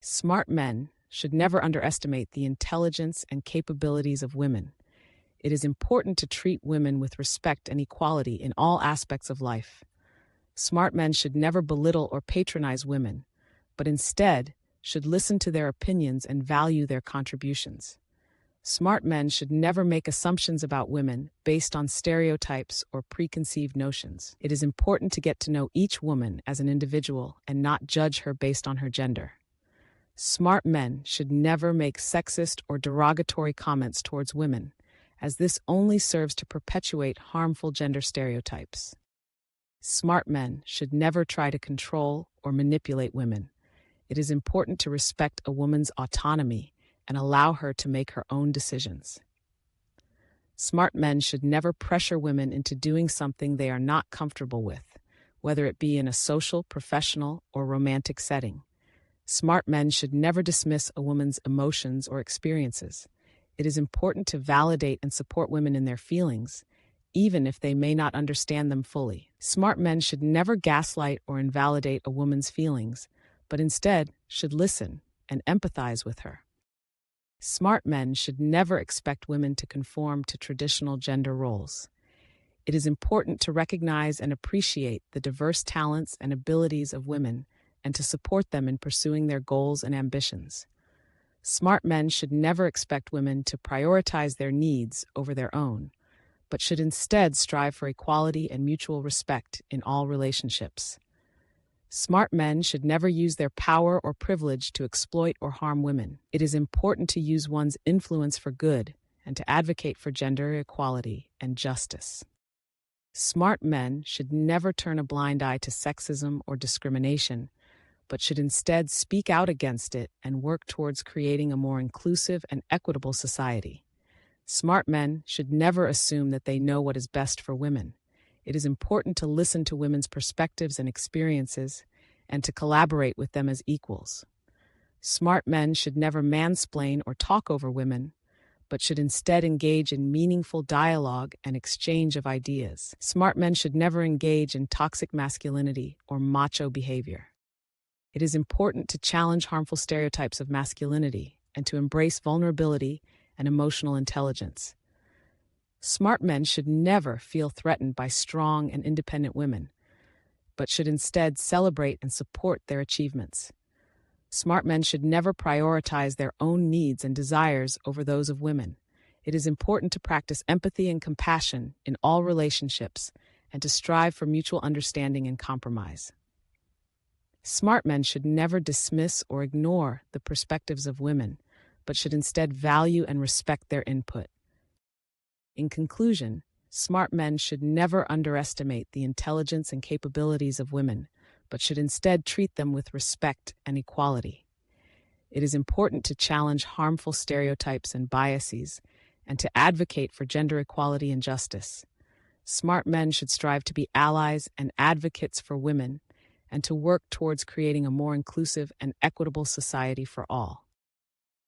Smart men should never underestimate the intelligence and capabilities of women. It is important to treat women with respect and equality in all aspects of life. Smart men should never belittle or patronize women, but instead should listen to their opinions and value their contributions. Smart men should never make assumptions about women based on stereotypes or preconceived notions. It is important to get to know each woman as an individual and not judge her based on her gender. Smart men should never make sexist or derogatory comments towards women, as this only serves to perpetuate harmful gender stereotypes. Smart men should never try to control or manipulate women. It is important to respect a woman's autonomy and allow her to make her own decisions. Smart men should never pressure women into doing something they are not comfortable with, whether it be in a social, professional, or romantic setting. Smart men should never dismiss a woman's emotions or experiences. It is important to validate and support women in their feelings, even if they may not understand them fully. Smart men should never gaslight or invalidate a woman's feelings, but instead should listen and empathize with her. Smart men should never expect women to conform to traditional gender roles. It is important to recognize and appreciate the diverse talents and abilities of women and to support them in pursuing their goals and ambitions. Smart men should never expect women to prioritize their needs over their own, but should instead strive for equality and mutual respect in all relationships. Smart men should never use their power or privilege to exploit or harm women. It is important to use one's influence for good and to advocate for gender equality and justice. Smart men should never turn a blind eye to sexism or discrimination, but should instead speak out against it and work towards creating a more inclusive and equitable society. Smart men should never assume that they know what is best for women. It is important to listen to women's perspectives and experiences and to collaborate with them as equals. Smart men should never mansplain or talk over women, but should instead engage in meaningful dialogue and exchange of ideas. Smart men should never engage in toxic masculinity or macho behavior. It is important to challenge harmful stereotypes of masculinity and to embrace vulnerability and emotional intelligence. Smart men should never feel threatened by strong and independent women, but should instead celebrate and support their achievements. Smart men should never prioritize their own needs and desires over those of women. It is important to practice empathy and compassion in all relationships and to strive for mutual understanding and compromise. Smart men should never dismiss or ignore the perspectives of women, but should instead value and respect their input. In conclusion, smart men should never underestimate the intelligence and capabilities of women, but should instead treat them with respect and equality. It is important to challenge harmful stereotypes and biases and to advocate for gender equality and justice. Smart men should strive to be allies and advocates for women and to work towards creating a more inclusive and equitable society for all.